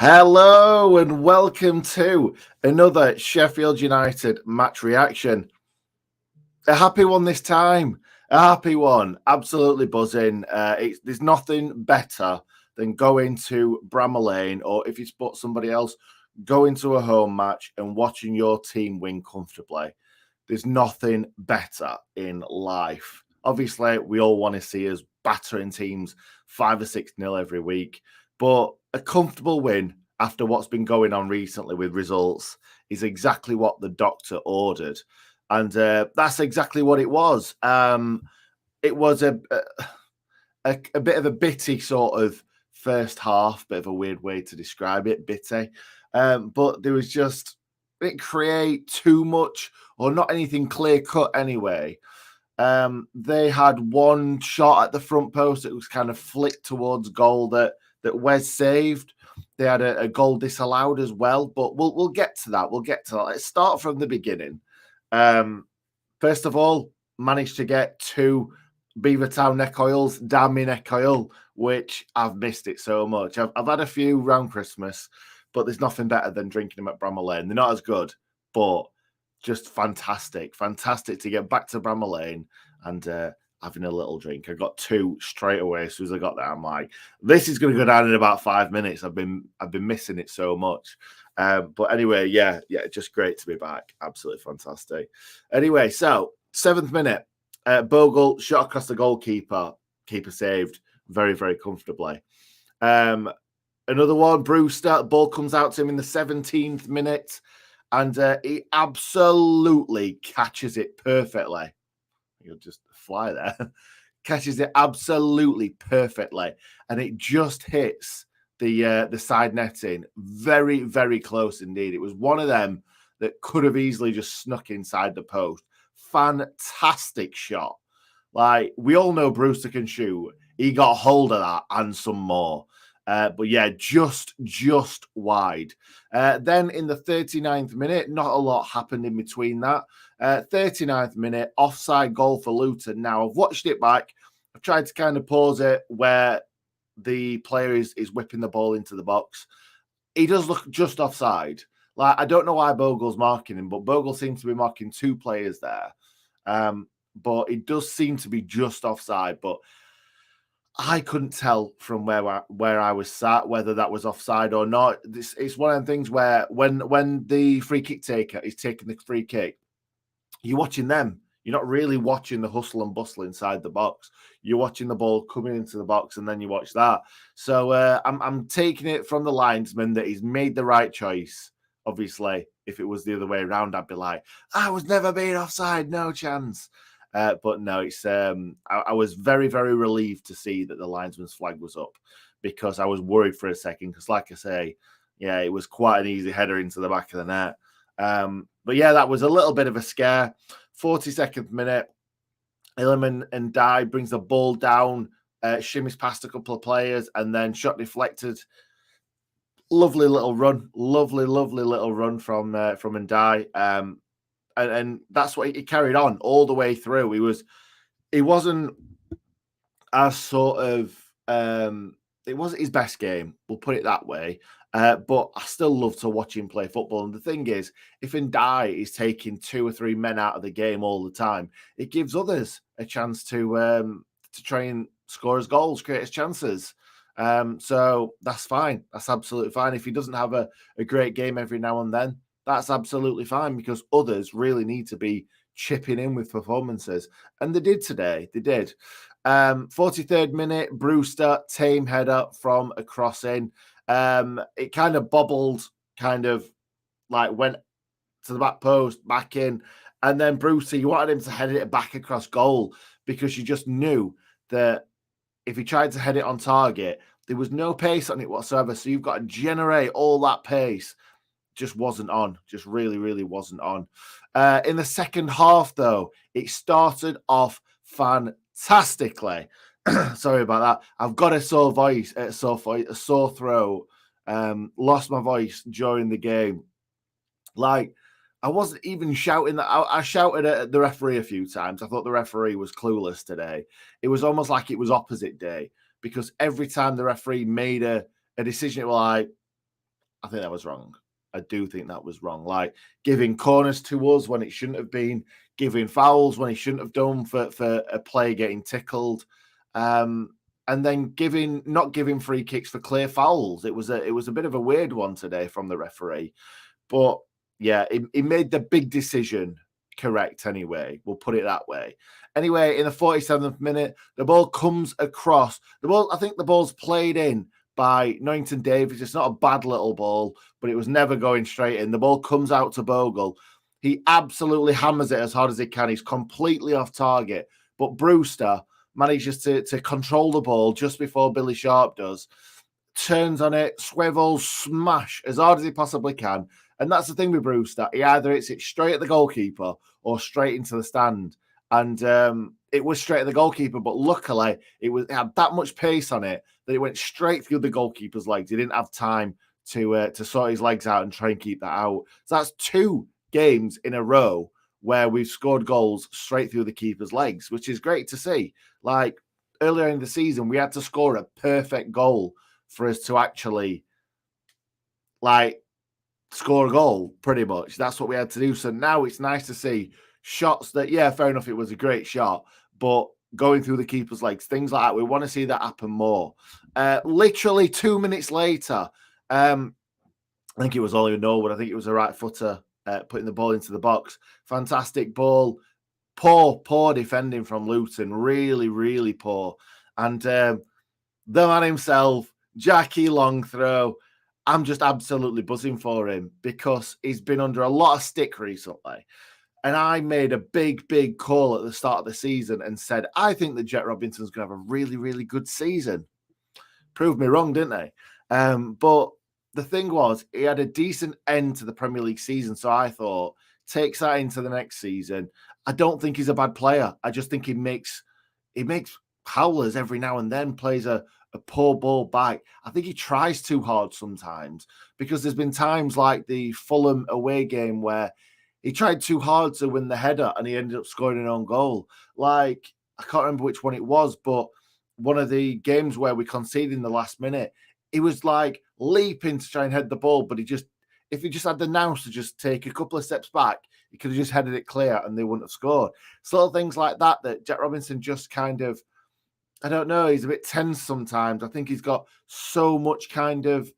Hello and welcome to another Sheffield United match reaction. A happy one this time. A happy one. Absolutely buzzing. There's nothing better than going to Bramall Lane, or if you support somebody else, going to a home match and watching your team win comfortably. There's nothing better in life. Obviously, we all want to see us battering teams 5 or 6-0 every week, but a comfortable win after what's been going on recently with results is exactly what the doctor ordered. And that's exactly what it was. It was a bit of a bitty sort of first half, bit of a weird way to describe it, bitty. But there was just, didn't create too much or not anything clear cut anyway. They had one shot at the front post that was kind of flicked towards goal that 𝐍𝐸 saved. They had a goal disallowed as well, but we'll get to that. We'll get to that. Let's start from the beginning. First of all, managed to get 2 Beavertown neck oils down my neck oil, which I've missed it so much. I've had a few around Christmas, but there's nothing better than drinking them at Bramall Lane. They're not as good, but just fantastic. Fantastic to get back to Bramall Lane and having a little drink. I got 2 straight away as soon as I got there. I'm like, this is going to go down in about 5 minutes. I've been missing it so much. But anyway, yeah, just great to be back. Absolutely fantastic. Anyway, so 7th minute, Bogle shot across the goalkeeper. Keeper saved very, very comfortably. Another one, Brewster, ball comes out to him in the 17th minute, and he absolutely catches it perfectly. He'll just fly there. Catches it absolutely perfectly, and it just hits the side netting very, very close indeed. It was one of them that could have easily just snuck inside the post. Fantastic shot. Like, we all know Brewster can shoot. He got hold of that and some more. But yeah, just wide. Then in the 39th minute, not a lot happened in between that. 39th minute, offside goal for Luton. Now, I've watched it back. I've tried to kind of pause it where the player is whipping the ball into the box. He does look just offside. Like, I don't know why Bogle's marking him, but Bogle seems to be marking 2 players there. But it does seem to be just offside. But I couldn't tell from where I was sat whether that was offside or not. It's one of them things where when the free kick taker is taking the free kick, you're watching them. You're not really watching the hustle and bustle inside the box. You're watching the ball coming into the box, and then you watch that. So I'm taking it from the linesman that he's made the right choice. Obviously, if it was the other way around, I'd be like, I was never being offside, no chance. But no, it's I was very, very relieved to see that the linesman's flag was up, because I was worried for a second, because like I say, yeah, it was quite an easy header into the back of the net. But yeah, that was a little bit of a scare. 42nd minute, Iliman and Dye brings the ball down, shimmies past a couple of players, and then shot deflected. Lovely little run, lovely little run from Ndai. And that's what he carried on all the way through. He wasn't as sort of it wasn't his best game, we'll put it that way. But I still love to watch him play football. And the thing is, if Ndai is taking 2 or 3 men out of the game all the time, it gives others a chance to try and score his goals, create his chances. So that's fine. That's absolutely fine. If he doesn't have a great game every now and then, that's absolutely fine, because others really need to be chipping in with performances. And they did today. They did. 43rd minute, Brewster, tame header from a crossing. It kind of bobbled, kind of like went to the back post, back in. And then Brewster, you wanted him to head it back across goal, because you just knew that if he tried to head it on target, there was no pace on it whatsoever. So you've got to generate all that pace. Just wasn't on. Just really wasn't on. In the second half, though, it started off fantastically. Sorry about that. I've got a sore voice, a sore throat. Lost my voice during the game. Like, I wasn't even shouting that. I shouted at the referee a few times. I thought the referee was clueless today. It was almost like it was opposite day, because every time the referee made a decision, it was like, I think that was wrong. I do think that was wrong. Like giving corners to us when it shouldn't have been, giving fouls when he shouldn't have done for a player getting tickled, and then not giving free kicks for clear fouls. It was a bit of a weird one today from the referee, but yeah, he made the big decision correct anyway. We'll put it that way. Anyway, in the 47th minute, the ball comes across. I think the ball's played in by Norrington Davies. It's not a bad little ball, but it was never going straight in. The ball comes out to Bogle. He absolutely hammers it as hard as he can. He's completely off target. But Brewster manages to control the ball just before Billy Sharp does. Turns on it, swivels, smash as hard as he possibly can. And that's the thing with Brewster. He either hits it straight at the goalkeeper or straight into the stand. And it was straight at the goalkeeper, but luckily it had that much pace on it that it went straight through the goalkeeper's legs. He didn't have time to sort his legs out and try and keep that out. So that's 2 games in a row where we've scored goals straight through the keeper's legs, which is great to see. Like earlier in the season, we had to score a perfect goal for us to actually score a goal, pretty much. That's what we had to do. So now it's nice to see shots that, yeah, fair enough, it was a great shot, but going through the keeper's legs, things like that. We want to see that happen more. Literally 2 minutes later, I think it was Ollie Norwood. I think it was a right footer putting the ball into the box. Fantastic ball. Poor defending from Luton. Really, really poor. And the man himself, Jackie long throw. I'm just absolutely buzzing for him because he's been under a lot of stick recently. And I made a big call at the start of the season and said, I think that Jet Robinson's going to have a really, really good season. Proved me wrong, didn't they? But the thing was, he had a decent end to the Premier League season. So I thought, takes that into the next season. I don't think he's a bad player. I just think he makes howlers every now and then, plays a poor ball back. I think he tries too hard sometimes because there's been times like the Fulham away game where he tried too hard to win the header and he ended up scoring an own goal. Like, I can't remember which one it was, but one of the games where we conceded in the last minute, he was like leaping to try and head the ball, but if he just had the nous to just take a couple of steps back, he could have just headed it clear and they wouldn't have scored. It's little things like that Jack Robinson just kind of, I don't know, he's a bit tense sometimes. I think he's got so much kind of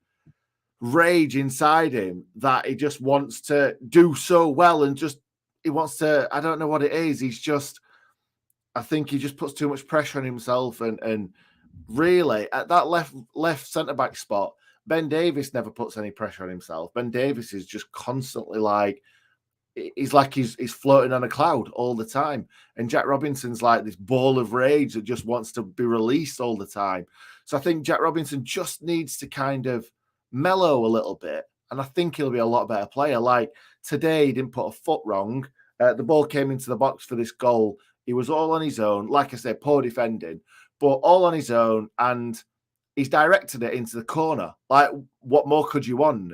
rage inside him that he just wants to do so well and he wants to, I don't know what it is. I think he just puts too much pressure on himself and really at that left centre-back spot, Ben Davies never puts any pressure on himself. Ben Davies is just constantly he's floating on a cloud all the time. And Jack Robinson's like this ball of rage that just wants to be released all the time. So I think Jack Robinson just needs to kind of mellow a little bit. And I think he'll be a lot better player. Like today, he didn't put a foot wrong. The ball came into the box for this goal. He was all on his own. Like I said, poor defending, but all on his own. And he's directed it into the corner. Like, what more could you want?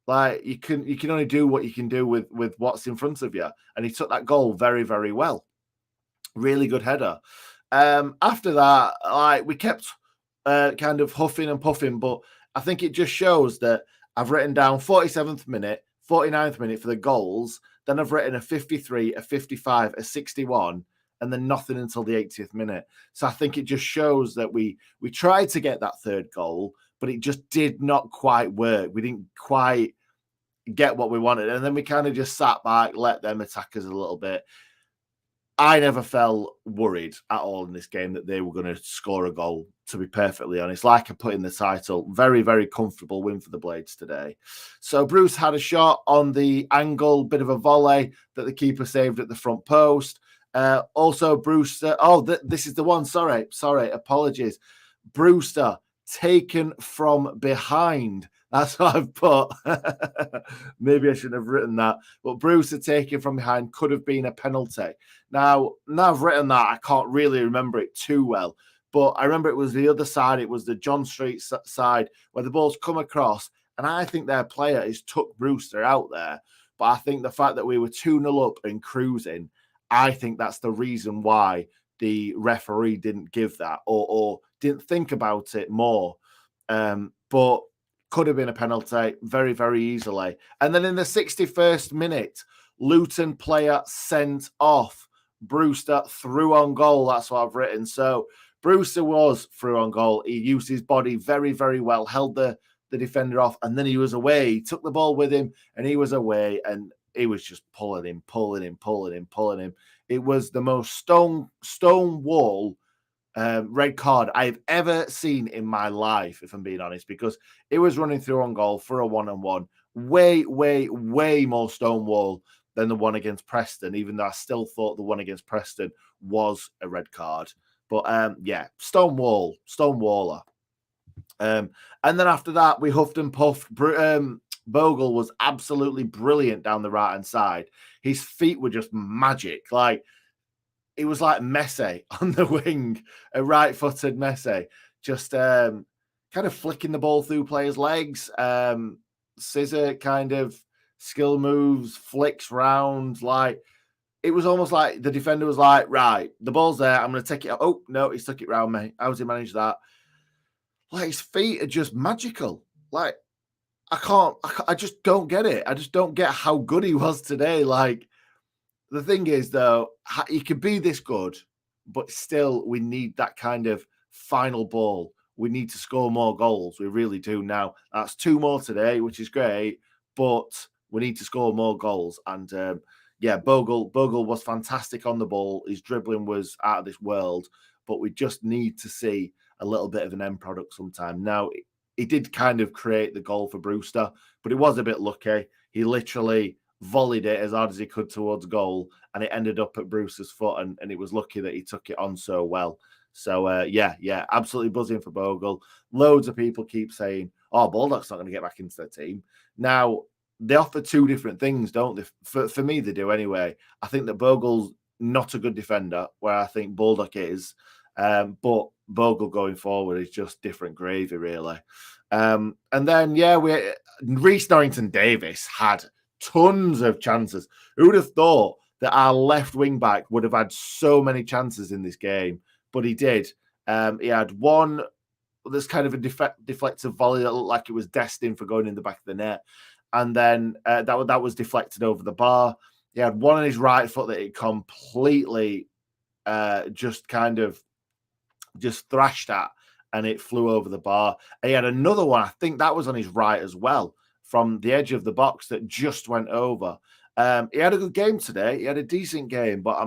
Like, you can only do what you can do with what's in front of you. And he took that goal very, very well. Really good header. After that, like, we kept kind of huffing and puffing, but I think it just shows that I've written down 47th minute, 49th minute for the goals. Then I've written a 53, a 55, a 61, and then nothing until the 80th minute. So I think it just shows that we tried to get that third goal, but it just did not quite work. We didn't quite get what we wanted. And then we kind of just sat back, let them attack us a little bit. I never felt worried at all in this game that they were going to score a goal, to be perfectly honest. Like I put in the title, very, very comfortable win for the Blades today. So Bruce had a shot on the angle, bit of a volley that the keeper saved at the front post. Also, Brewster. This is the one. Sorry. Apologies. Brewster taken from behind. That's what I've put. Maybe I shouldn't have written that. But Brewster taken from behind could have been a penalty. Now I've written that, I can't really remember it too well. But I remember it was the other side. It was the John Street side where the ball's come across. And I think their player has took Brewster out there. But I think the fact that we were 2-0 up and cruising, I think that's the reason why the referee didn't give that or didn't think about it more. But Could have been a penalty very, very easily. And then in the 61st minute, Luton player sent off. Brewster through on goal. That's what I've written. So Brewster was through on goal. He used his body very, very well, held the defender off, and then he was away. He took the ball with him, and he was away, and he was just pulling him. It was the most stone wall red card I've ever seen in my life, if I'm being honest, because it was running through on goal for a 1-on-1. Way, way, way more stonewall than the one against Preston, even though I still thought the one against Preston was a red card. But yeah, stonewaller. And then after that, we huffed and puffed. Bogle was absolutely brilliant down the right-hand side. His feet were just magic. Like, it was like Messi on the wing, a right-footed Messi, just kind of flicking the ball through players' legs, scissor kind of skill moves, flicks round. Like, it was almost like the defender was like, right, the ball's there, I'm going to take it out. Oh, no, he's took it round me. How's he managed that? Like, his feet are just magical. Like, I just don't get it. I just don't get how good he was today. Like, the thing is, though, he could be this good, but still we need that kind of final ball. We need to score more goals. We really do. Now, that's 2 more today, which is great, but we need to score more goals. And yeah, Bogle was fantastic on the ball. His dribbling was out of this world, but we just need to see a little bit of an end product sometime. Now, he did kind of create the goal for Brewster, but it was a bit lucky. He literally volleyed it as hard as he could towards goal, and it ended up at Brewster's foot, and it was lucky that he took it on so well. So, yeah, absolutely buzzing for Bogle. Loads of people keep saying, oh, Baldock's not going to get back into the team. Now, they offer 2 different things, don't they? For me, they do anyway. I think that Bogle's not a good defender, where I think Baldock is. But Bogle going forward is just different gravy, really. And then, yeah, Reece Norrington-Davies had tons of chances. Who would have thought that our left wing back would have had so many chances in this game? But he did. He had one that's kind of a deflective volley that looked like it was destined for going in the back of the net. And then that was deflected over the bar. He had one on his right foot that he completely just thrashed at, and it flew over the bar. And he had another one, I think that was on his right as well, from the edge of the box that just went over. He had a good game today. He had a decent game, but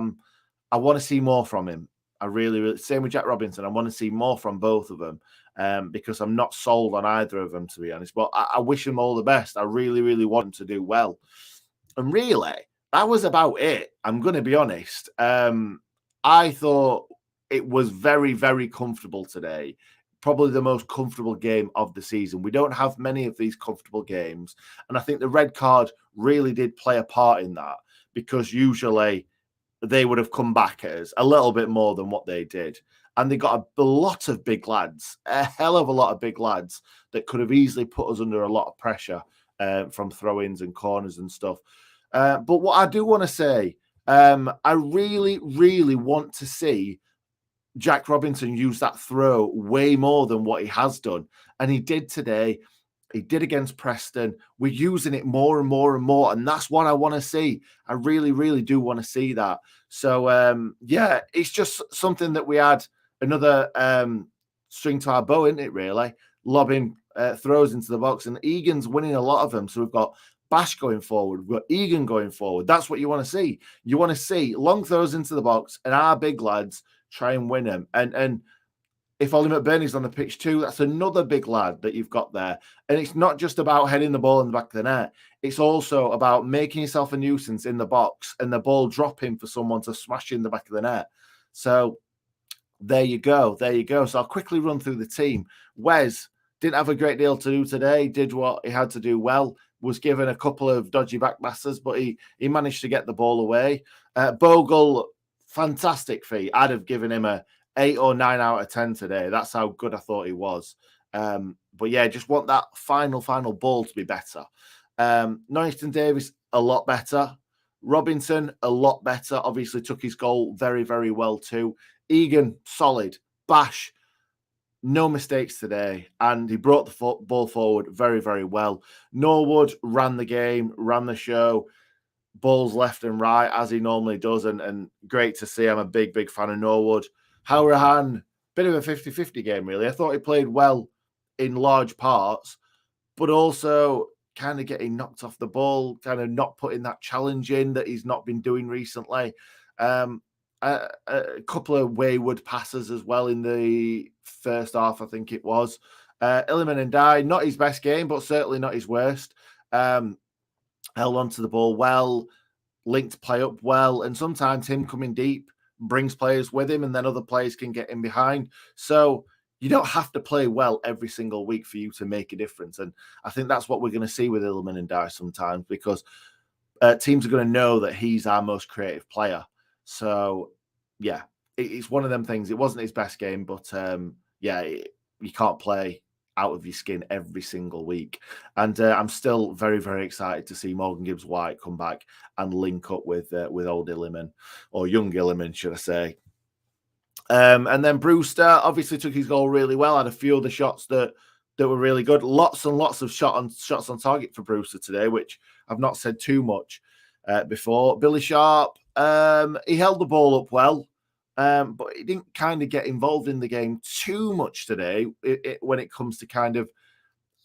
I want to see more from him. I really, same with Jack Robinson. I want to see more from both of them because I'm not sold on either of them, to be honest. But I wish them all the best. I really, really want them to do well. And really, that was about it. I'm going to be honest. I thought it was very, very comfortable today. Probably the most comfortable game of the season. We don't have many of these comfortable games. And I think the red card really did play a part in that, because usually they would have come back at us a little bit more than what they did. And they got a lot of big lads, a hell of a lot of big lads that could have easily put us under a lot of pressure from throw-ins and corners and stuff. But what I do want to say, I really, really want to see Jack Robinson use that throw way more than what he has done. And he did today. He did against Preston. We're using it more and more and more. And that's what I want to see. I really, really do want to see that. So, yeah, it's just something that we had another string to our bow, isn't it, really? Lobbing throws into the box. And Egan's winning a lot of them. So we've got Bash going forward. We've got Egan going forward. That's what you want to see. You want to see long throws into the box and our big lads try and win them. And if Ollie McBurney's on the pitch too, that's another big lad that you've got there. And it's not just about heading the ball in the back of the net. It's also about making yourself a nuisance in the box and the ball dropping for someone to smash in the back of the net. So there you go. There you go. So I'll quickly run through the team. Wes didn't have a great deal to do today. Did what he had to do well. Was given a couple of dodgy backpasses, but he managed to get the ball away. Bogle, fantastic feat. I'd have given him a 8 or 9 out of 10 today. That's how good I thought he was. But yeah, just want that final ball to be better. Norrington-Davies, a lot better. Robinson, a lot better. Obviously took his goal very, very well too. Egan, solid. Bash, no mistakes today, and he brought the ball forward very, very well. Norwood ran the game, ran the show, balls left and right, as he normally does, and great to see. I'm a big, big fan of Norwood. Halrahan, bit of a 50-50 game, really. I thought he played well in large parts, but also kind of getting knocked off the ball, kind of not putting that challenge in that he's not been doing recently. A couple of wayward passes as well in the first half, I think it was. 𝐍𝐸𝐵𝐍, not his best game, but certainly not his worst. Held onto the ball well, linked play up well, and sometimes him coming deep brings players with him, and then other players can get in behind. So you don't have to play well every single week for you to make a difference. And I think that's what we're going to see with 𝐍𝐸𝐵𝐍 sometimes, because teams are going to know that he's our most creative player. So, yeah, it's one of them things. It wasn't his best game, but you can't play out of your skin every single week. And I'm still very, very excited to see Morgan Gibbs-White come back and link up with old 𝐍𝐸𝐸𝐵𝐍, or young 𝐍𝐸𝐸𝐵𝐍, should I say. And then Brewster obviously took his goal really well, had a few of the shots that were really good. Lots and lots of shots on target for Brewster today, which I've not said too much before. Billy Sharp, he held the ball up well, but he didn't kind of get involved in the game too much today when it comes to kind of,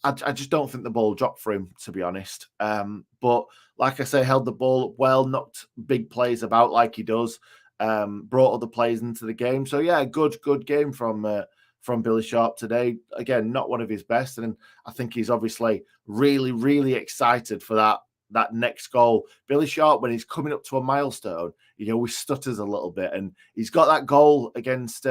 I just don't think the ball dropped for him, to be honest. But like I say, held the ball up well, knocked big plays about like he does, brought other players into the game. So yeah, good game from Billy Sharp today. Again, not one of his best, and I think he's obviously really, really excited for that next goal. Billy Sharp, when he's coming up to a milestone, he always stutters a little bit, and he's got that goal against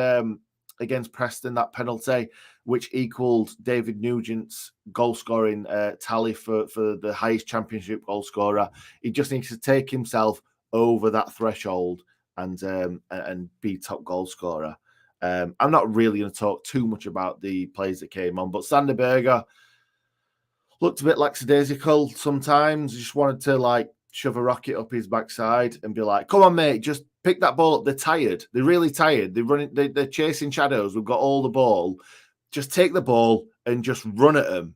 Preston, that penalty, which equaled David Nugent's goal scoring tally for the highest championship goal scorer. He just needs to take himself over that threshold and be top goal scorer. I'm not really going to talk too much about the players that came on, but Sander Berge looked a bit lackadaisical sometimes. Just wanted to shove a rocket up his backside and be like, "Come on, mate, just pick that ball up." They're tired. They're really tired. They're chasing shadows. We've got all the ball. Just take the ball and just run at them.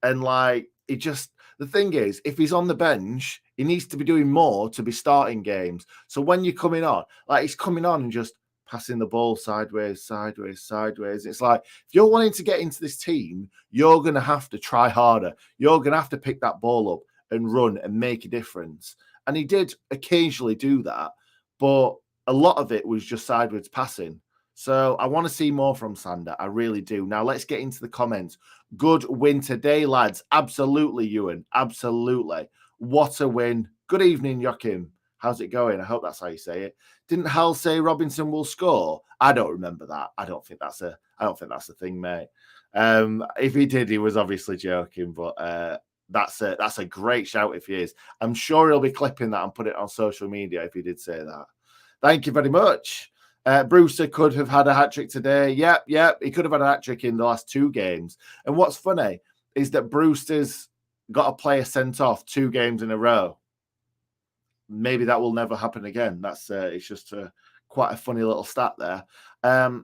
And the thing is, if he's on the bench, he needs to be doing more to be starting games. So when you're coming on, he's coming on and just passing the ball sideways. It's like, if you're wanting to get into this team, you're going to have to try harder. You're going to have to pick that ball up and run and make a difference. And he did occasionally do that, but a lot of it was just sideways passing. So I want to see more from Sander. I really do. Now let's get into the comments. Good win today, lads. Absolutely, Ewan. Absolutely. What a win. Good evening, Joachim. How's it going? I hope that's how you say it. Didn't Hal say Robinson will score? I don't remember that. I don't think that's a thing, mate. If he did, he was obviously joking, but that's a great shout if he is. I'm sure he'll be clipping that and put it on social media if he did say that. Thank you very much. Brewster could have had a hat-trick today. Yep. He could have had a hat-trick in the last two games. And what's funny is that Brewster's got a player sent off 2 games in a row. Maybe that will never happen again. That's it's just quite a funny little stat there.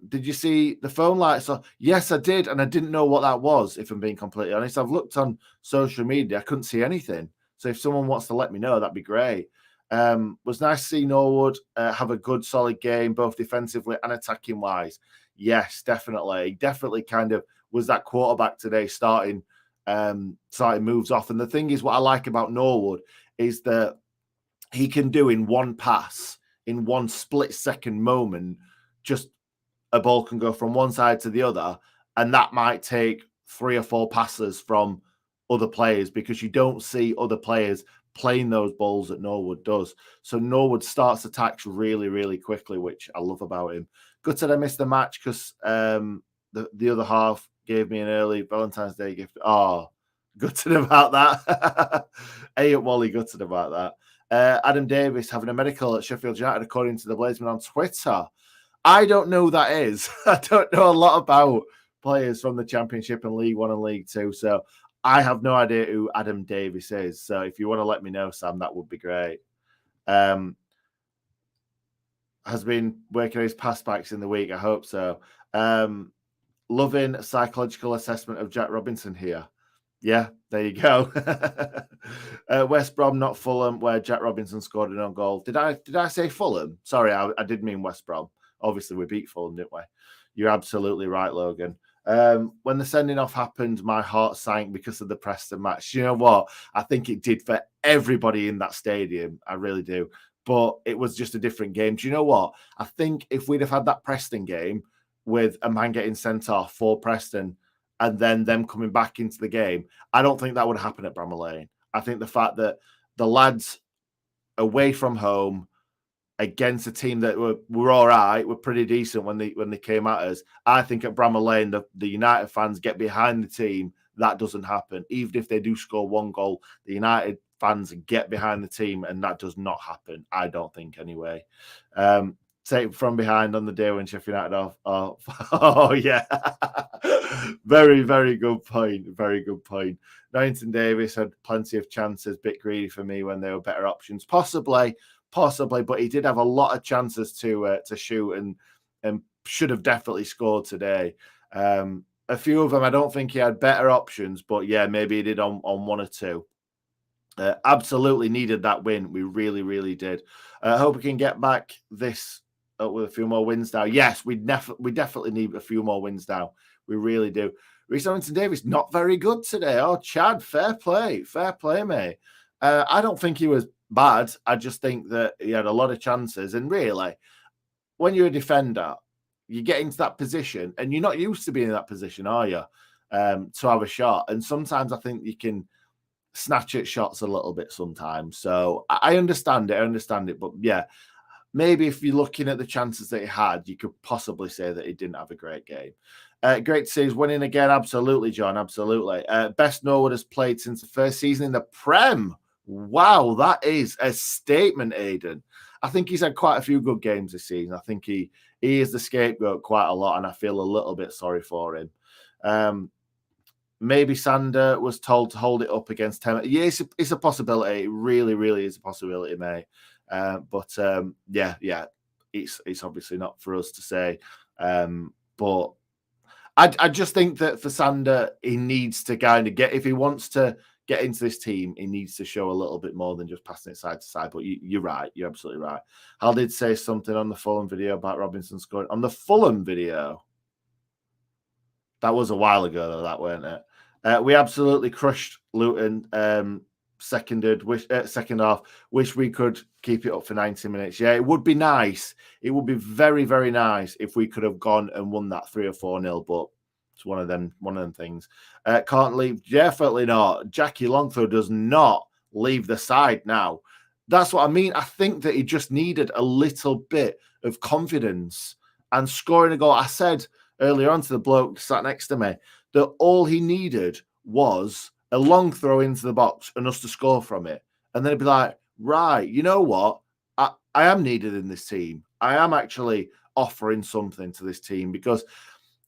Did you see the phone lights? Yes, I did, and I didn't know what that was, if I'm being completely honest. I've looked on social media. I couldn't see anything. So if someone wants to let me know, that'd be great. Was nice to see Norwood have a good, solid game, both defensively and attacking wise. Yes, definitely. He definitely kind of was that quarterback today, starting moves off. And the thing is, what I like about Norwood is that he can do in one pass, in one split-second moment, just a ball can go from one side to the other, and that might take 3 or 4 passes from other players, because you don't see other players playing those balls that Norwood does. So Norwood starts attacks really, really quickly, which I love about him. Good that I missed the match because the other half gave me an early Valentine's Day gift. Oh, gutted about that. Wally, gutted about that. Adam Davis having a medical at Sheffield United, according to the Blazeman on Twitter. I don't know who that is. I don't know a lot about players from the Championship and League One and League Two, so I have no idea who Adam Davis is. So if you want to let me know, Sam, that would be great. Has been working on his pass backs in the week. I hope so. Loving psychological assessment of Jack Robinson here. Yeah, there you go. West Brom, not Fulham, where Jack Robinson scored an own goal. Did I say Fulham? Sorry, I did mean West Brom. Obviously, we beat Fulham, didn't we? You're absolutely right, Logan. When the sending off happened, my heart sank because of the Preston match. You know what? I think it did for everybody in that stadium. I really do. But it was just a different game. Do you know what? I think if we'd have had that Preston game with a man getting sent off for Preston and then them coming back into the game, I don't think that would happen at Bramall Lane. I think the fact that the lads away from home against a team that were all right, were pretty decent when they came at us. I think at Bramall Lane, the United fans get behind the team. That doesn't happen. Even if they do score one goal, the United fans get behind the team, and that does not happen. I don't think anyway. Take from behind on the day when Sheffield United oh yeah. Very, very good point. Very good point. Norrington Davis had plenty of chances, bit greedy for me when there were better options. Possibly, but he did have a lot of chances to shoot and should have definitely scored today. A few of them, I don't think he had better options, but yeah, maybe he did on one or two. Absolutely needed that win. We really, really did. I hope we can get back this with a few more wins now. Yes, we definitely need a few more wins now. We really do. Reece Norrington Davis, not very good today. Oh, Chad, fair play, mate. I don't think he was bad. I just think that he had a lot of chances. And really, when you're a defender, you get into that position and you're not used to being in that position, are you? To have a shot. And sometimes I think you can snatch at shots a little bit sometimes. So I understand it. But yeah, maybe if you're looking at the chances that he had, you could possibly say that he didn't have a great game. Great to see he's winning again. Absolutely, John. Absolutely. Best Norwood has played since the first season in the Prem. Wow, that is a statement, Aidan. I think he's had quite a few good games this season. I think he is the scapegoat quite a lot, and I feel a little bit sorry for him. Maybe Sander was told to hold it up against Tem. Yeah, it's a possibility. It really, really is a possibility, mate. But yeah, it's obviously not for us to say. But I just think that for Sander, he needs to kind of if he wants to get into this team, he needs to show a little bit more than just passing it side to side. But you're right. You're absolutely right. Hal did say something on the Fulham video about Robinson scoring. On the Fulham video? That was a while ago, though, that weren't it? We absolutely crushed Luton. Second half. Wish we could keep it up for 90 minutes. Yeah, it would be nice. It would be very, very nice if we could have gone and won that 3 or 4-0, but it's one of them things. Can't leave. Definitely not. Jackie Longthrow does not leave the side now. That's what I mean. I think that he just needed a little bit of confidence and scoring a goal. I said earlier on to the bloke sat next to me that all he needed was a long throw into the box and us to score from it. And then it'd be like, right, you know what? I am needed in this team. I am actually offering something to this team, because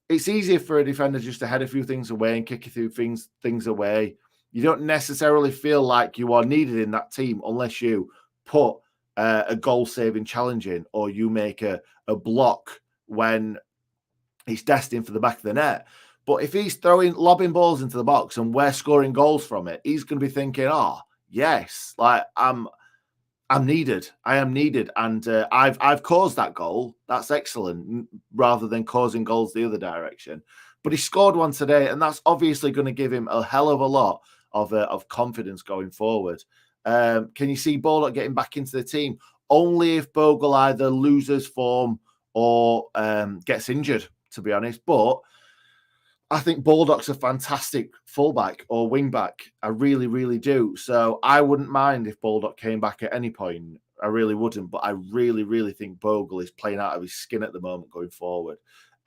it's easier for a defender just to head a few things away and kick a few things away. You don't necessarily feel like you are needed in that team unless you put a goal-saving challenge in, or you make a block when it's destined for the back of the net. But if he's lobbing balls into the box and we're scoring goals from it, he's going to be thinking, oh, yes, like I'm needed. I am needed. And I've caused that goal. That's excellent, rather than causing goals the other direction. But he scored one today, and that's obviously going to give him a hell of a lot of confidence going forward. Can you see Baldock getting back into the team? Only if Bogle either loses form or gets injured, to be honest. But I think Baldock's a fantastic fullback or wingback. I really, really do. So I wouldn't mind if Baldock came back at any point. I really wouldn't. But I really, really think Bogle is playing out of his skin at the moment going forward.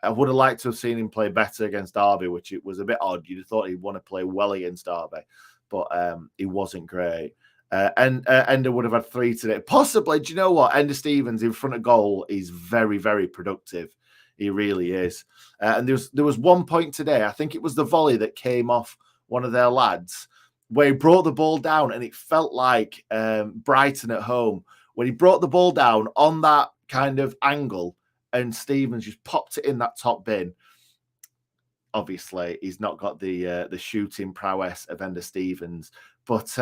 I would have liked to have seen him play better against Derby, which it was a bit odd. You'd have thought he'd want to play well against Derby, but he wasn't great. And Ender would have had 3 today. Possibly. Do you know what? Ender Stevens in front of goal is very, very productive. He really is. And there was one point today, I think it was the volley that came off one of their lads, where he brought the ball down, and it felt like Brighton at home, when he brought the ball down on that kind of angle, and Stevens just popped it in that top bin. obviously he's not got the shooting prowess of Ender Stevens, but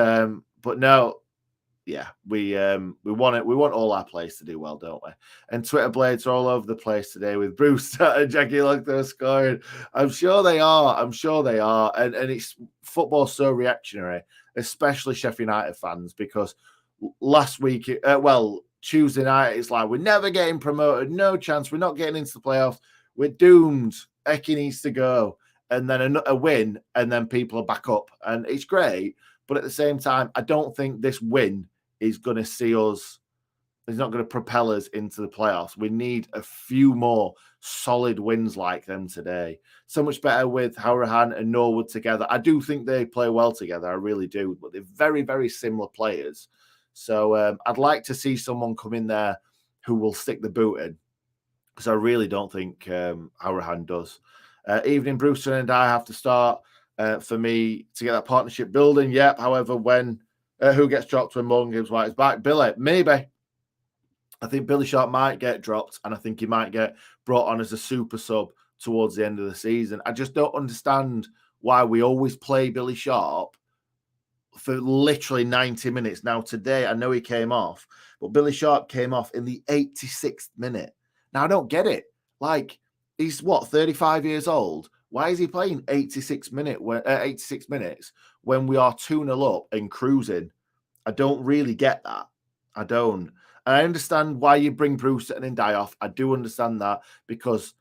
no, yeah, we want it. We want all our players to do well, don't we? And Twitter blades are all over the place today with Bruce and Jackie Longthorpe scoring. I'm sure they are. I'm sure they are. And it's football so reactionary, especially Sheffield United fans, because last week, Tuesday night, it's like we're never getting promoted, no chance. We're not getting into the playoffs. We're doomed. Eki needs to go, and then a win, and then people are back up, and it's great. But at the same time, I don't think this win is going to see us, it's not going to propel us into the playoffs. We need a few more solid wins like them today. So much better with Hourahan and Norwood together. I do think they play well together. I really do. But they're very, very similar players. So I'd like to see someone come in there who will stick the boot in, because I really don't think Hourahan does. Evening, Brewster and I have to start for me to get that partnership building. Yep. However, when who gets dropped when Morgan Gibbs White is back? Billy, maybe. I think Billy Sharp might get dropped, and I think he might get brought on as a super sub towards the end of the season. I just don't understand why we always play Billy Sharp for literally 90 minutes. Now, today, I know he came off, but Billy Sharp came off in the 86th minute. Now, I don't get it. Like, he's, 35 years old? Why is he playing 86 minutes when we are 2-0 up and cruising? I don't really get that. I don't. And I understand why you bring Brewster and Ndai off. I do understand that, because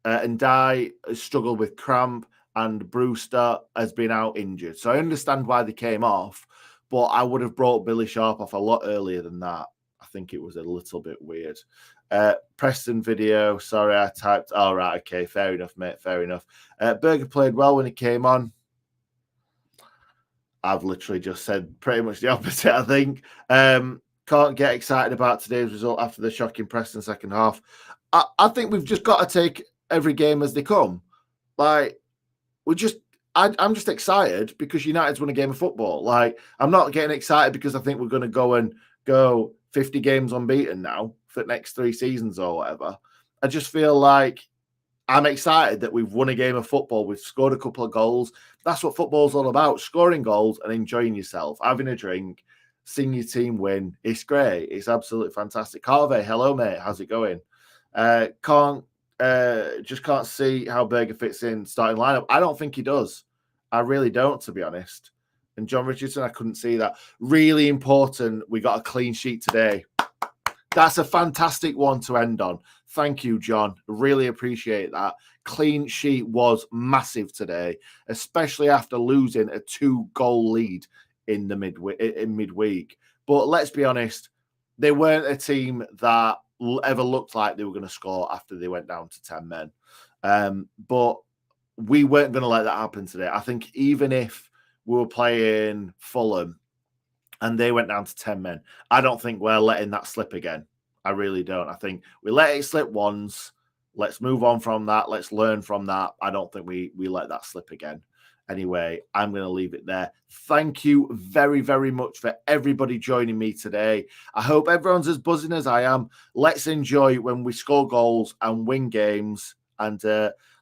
Ndai has struggled with cramp and Brewster has been out injured. So I understand why they came off, but I would have brought Billy Sharp off a lot earlier than that. I think it was a little bit weird. Preston video. Sorry, I typed. All right, okay, fair enough, mate. Fair enough. Berger played well when he came on. I've literally just said pretty much the opposite, I think. Can't get excited about today's result after the shocking Preston second half. I think we've just got to take every game as they come. Like, I'm just excited because United's won a game of football. Like, I'm not getting excited because I think we're going to go 50 games unbeaten now for the next 3 seasons or whatever. I just feel like I'm excited that we've won a game of football. We've scored a couple of goals. That's what football's all about, scoring goals and enjoying yourself, having a drink, seeing your team win. It's great. It's absolutely fantastic. 𝐍𝐸, hello, mate. How's it going? Just can't see how Berger fits in starting lineup. I don't think he does. I really don't, to be honest. And John Richardson, I couldn't see that. Really important. We got a clean sheet today. That's a fantastic one to end on. Thank you, John. Really appreciate that. Clean sheet was massive today, especially after losing a 2-goal lead in the midweek. But let's be honest, they weren't a team that ever looked like they were going to score after they went down to 10 men. But we weren't going to let that happen today. I think even if we were playing Fulham and they went down to 10 men, I don't think we're letting that slip again. I really don't. I think we let it slip once. Let's move on from that. Let's learn from that. I don't think we let that slip again. Anyway, I'm going to leave it there. Thank you very, very much for everybody joining me today. I hope everyone's as buzzing as I am. Let's enjoy when we score goals and win games. And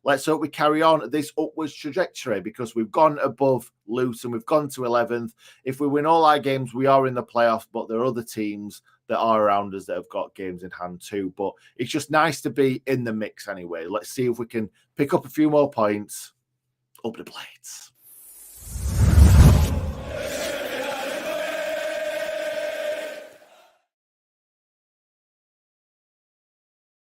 let's hope we carry on this upwards trajectory, because we've gone above Luton. We've gone to 11th. If we win all our games, we are in the playoffs, but there are other teams that are around us that have got games in hand too. But it's just nice to be in the mix anyway. Let's see if we can pick up a few more points. Up the blades.